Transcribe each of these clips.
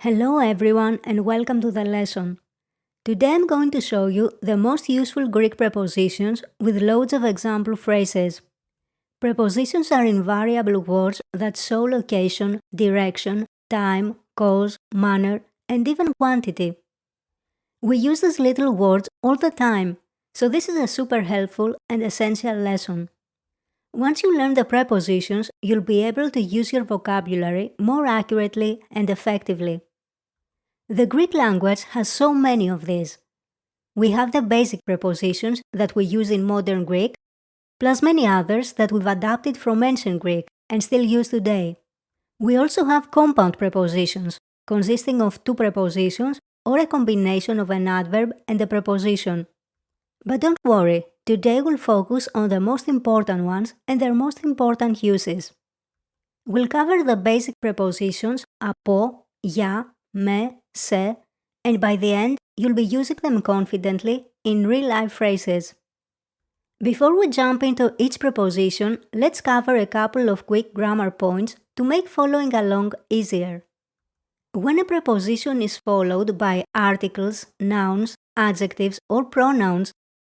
Hello everyone and welcome to the lesson. Today I'm going to show you the most useful Greek prepositions with loads of example phrases. Prepositions are invariable words that show location, direction, time, cause, manner, and even quantity. We use these little words all the time, so this is a super helpful and essential lesson. Once you learn the prepositions, you'll be able to use your vocabulary more accurately and effectively. The Greek language has so many of these. We have the basic prepositions that we use in modern Greek, plus many others that we've adapted from ancient Greek and still use today. We also have compound prepositions, consisting of two prepositions or a combination of an adverb and a preposition. But don't worry, today we'll focus on the most important ones and their most important uses. We'll cover the basic prepositions από, για, με, σε, and by the end, you'll be using them confidently in real-life phrases. Before we jump into each preposition, let's cover a couple of quick grammar points to make following along easier. When a preposition is followed by articles, nouns, adjectives, or pronouns,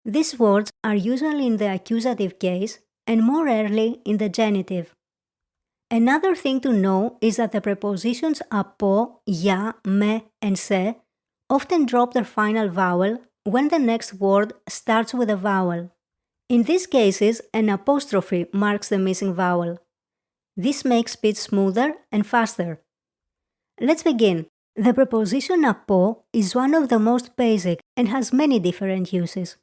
these words are usually in the accusative case and more rarely in the genitive. Another thing to know is that the prepositions από, για, με, and σε often drop their final vowel when the next word starts with a vowel. In these cases, an apostrophe marks the missing vowel. This makes speech smoother and faster. Let's begin. The preposition από is one of the most basic and has many different uses.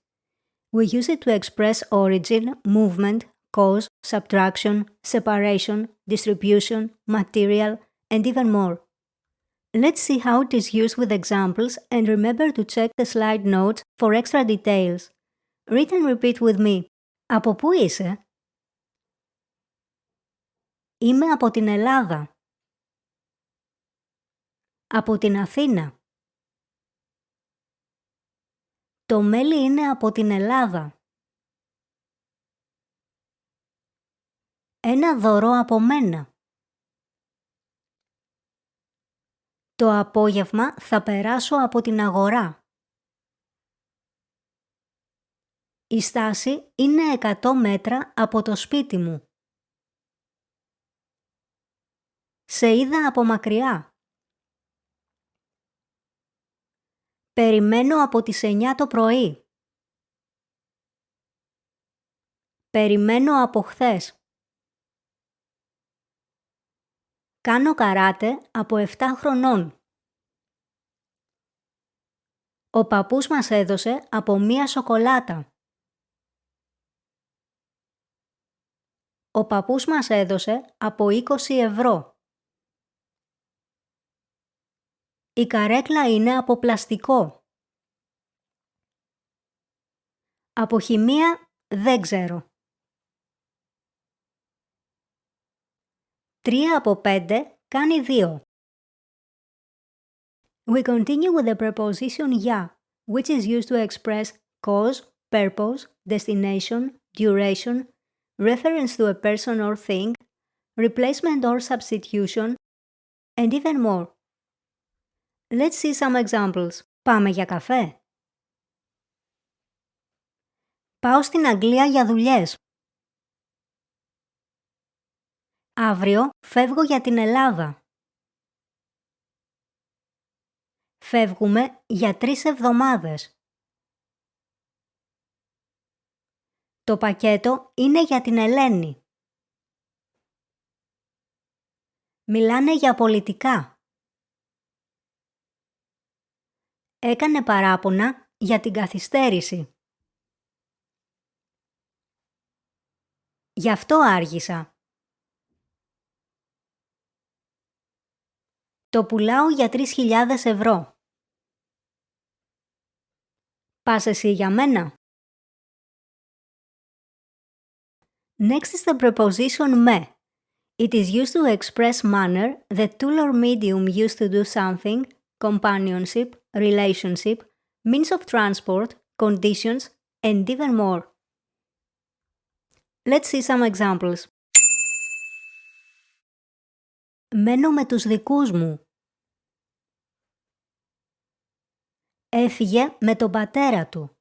We use it to express origin, movement, cause, subtraction, separation, distribution, material, and even more. Let's see how it is used with examples and remember to check the slide notes for extra details. Read and repeat with me. Από πού είσαι? Είμαι από την Ελλάδα. Από την Αθήνα. Το μέλι είναι από την Ελλάδα. Ένα δώρο από μένα. Το απόγευμα θα περάσω από την αγορά. Η στάση είναι 100 μέτρα από το σπίτι μου. Σε είδα από μακριά. Περιμένω από τις 9 το πρωί. Περιμένω από χθες. Κάνω καράτε από 7 χρονών. Ο παππούς μας έδωσε από μία σοκολάτα. Ο παππούς μας έδωσε από 20 ευρώ. Η καρέκλα είναι από πλαστικό. Από χημεία δεν ξέρω. 3 από 5 κάνει 2. We continue with the preposition για, which is used to express cause, purpose, destination, duration, reference to a person or thing, replacement or substitution, and even more. Let's see some examples. Πάμε για καφέ. Πάω στην Αγγλία για δουλειές. Αύριο φεύγω για την Ελλάδα. Φεύγουμε για 3 εβδομάδες. Το πακέτο είναι για την Ελένη. Μιλάνε για πολιτικά. Έκανε παράπονα για την καθυστέρηση. Γι' αυτό άργησα. Το πουλάω για 3.000 ευρώ. Πας εσύ για μένα? Next is the preposition με. It is used to express manner, the tool or medium used to do something, companionship, relationship, means of transport, conditions, and even more. Let's see some examples. Μένω με τους δικούς μου. Έφυγε με τον πατέρα του.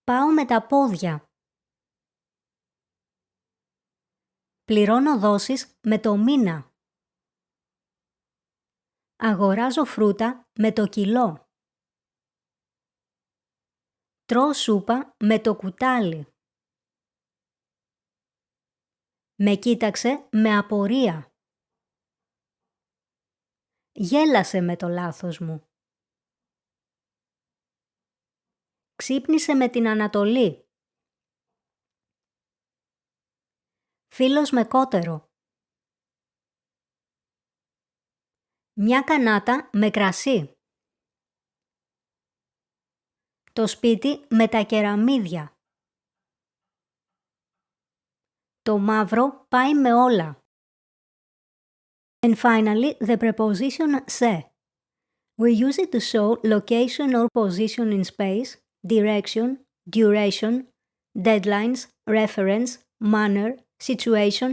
Πάω με τα πόδια. Πληρώνω δόσεις με το μήνα. Αγοράζω φρούτα με το κιλό. Τρώω σούπα με το κουτάλι. Με κοίταξε με απορία. Γέλασε με το λάθος μου. Ξύπνησε με την Ανατολή. Φίλος με κότερο. Μια κανάτα με κρασί. Το σπίτι με τα κεραμίδια. Το μαύρο πάει με όλα. And finally, the preposition se. We use it to show location or position in space, direction, duration, deadlines, reference, manner, situation,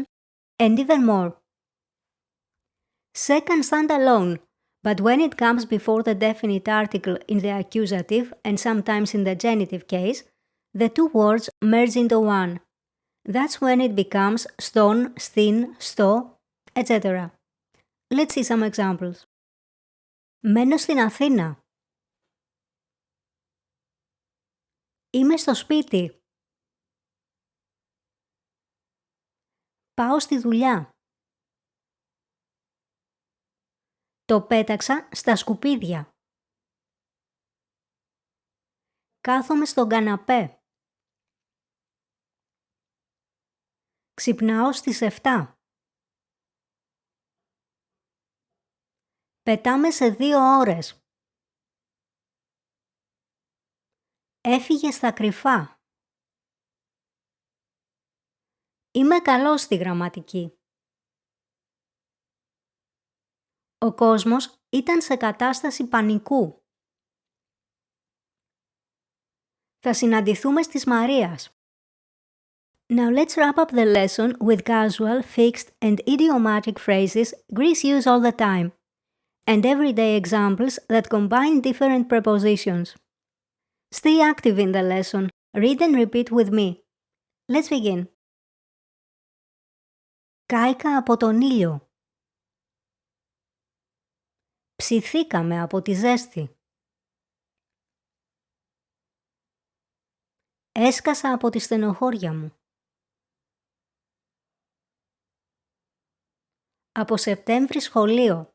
and even more. Se can stand alone, but when it comes before the definite article in the accusative and sometimes in the genitive case, the two words merge into one. That's when it becomes ston, stin, sto, etc. Let's see some examples. Μένω στην Αθήνα. Είμαι στο σπίτι. Πάω στη δουλειά. Το πέταξα στα σκουπίδια. Κάθομαι στον καναπέ. Ξυπνάω στις 7. Πετάμε σε 2 ώρες. Έφυγε στα κρυφά. Είμαι καλός στη γραμματική. Ο κόσμος ήταν σε κατάσταση πανικού. Θα συναντηθούμε στις Μαρίας. Now let's wrap up the lesson with casual, fixed and idiomatic phrases Greece use all the time, and everyday examples that combine different prepositions. Stay active in the lesson. Read and repeat with me. Let's begin. Κάηκα από τον ήλιο. Ψηθήκαμε από τη ζέστη. Έσκασα από τη στενοχώρια μου. Από Σεπτέμβρη σχολείο.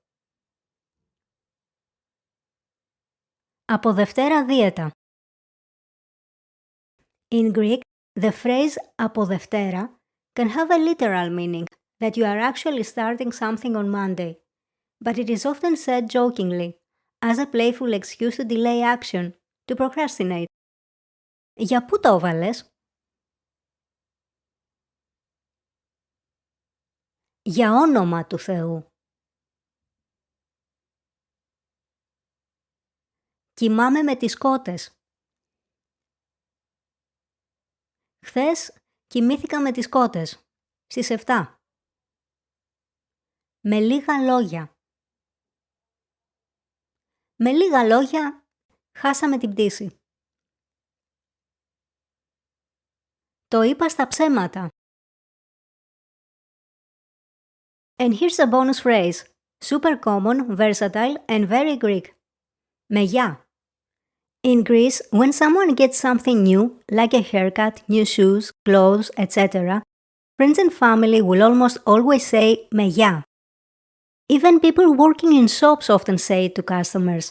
Από Δευτέρα δίαιτα. In Greek, the phrase από Δευτέρα can have a literal meaning that you are actually starting something on Monday, but it is often said jokingly, as a playful excuse to delay action, to procrastinate. Για πού το έβαλες? Για όνομα του Θεού. Κοιμάμαι με τις κότες. Χθες κοιμήθηκα με τις κότες. Στις 7. Με λίγα λόγια. Με λίγα λόγια χάσαμε την πτήση. Το είπα στα ψέματα. And here's a bonus phrase. Super common, versatile and very Greek. Με γεια. In Greece, when someone gets something new, like a haircut, new shoes, clothes, etc., friends and family will almost always say με γεια. Even people working in shops often say it to customers.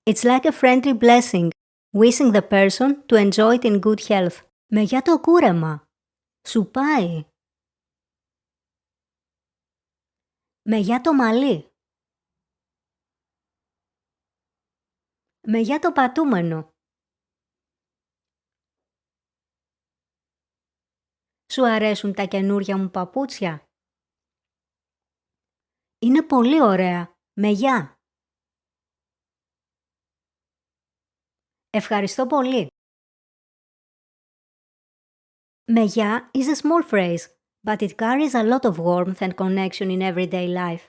It's like a friendly blessing, wishing the person to enjoy it in good health. Με γεια το κούρεμα. Σου πάει. Με γεια το μαλλί. Με γεια το πατούμενο. Σου αρέσουν τα καινούρια μου παπούτσια? Είναι πολύ ωραία. Με γεια. Ευχαριστώ πολύ. Με γεια is a small phrase, but it carries a lot of warmth and connection in everyday life.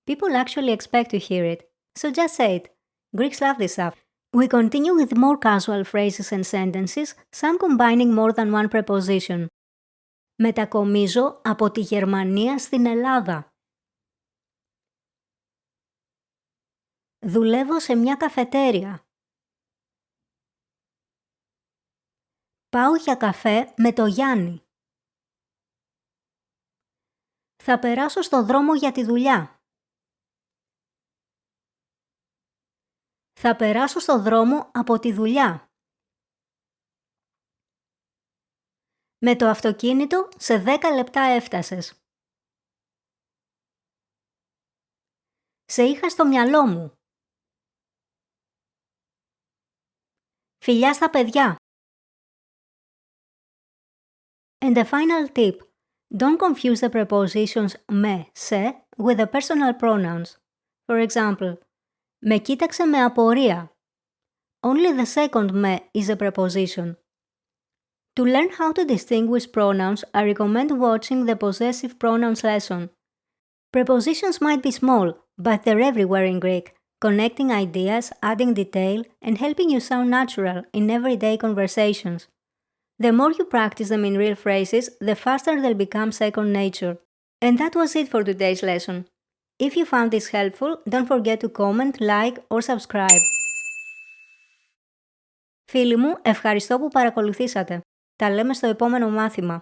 People actually expect to hear it, So just say it. Greeks love this stuff. We continue with more casual phrases and sentences, some combining more than one preposition. Μετακομίζω από τη Γερμανία στην Ελλάδα. Δουλεύω σε μια καφετέρια. Πάω για καφέ με το Γιάννη. Θα περάσω στο δρόμο για τη δουλειά. Θα περάσω στο δρόμο από τη δουλειά. Με το αυτοκίνητο σε 10 λεπτά έφτασες. Σε είχα στο μυαλό μου. Φιλιά στα παιδιά. And the final tip. Don't confuse the prepositions με, σε with the personal pronouns. For example, με κοίταξε με απορία. Only the second με is a preposition. To learn how to distinguish pronouns, I recommend watching the possessive pronouns lesson. Prepositions might be small, but they're everywhere in Greek, connecting ideas, adding detail, and helping you sound natural in everyday conversations. The more you practice them in real phrases, the faster they'll become second nature. And that was it for today's lesson. If you found this helpful, don't forget to comment, like or subscribe. Φίλοι μου, ευχαριστώ που παρακολουθήσατε. Τα λέμε στο επόμενο μάθημα.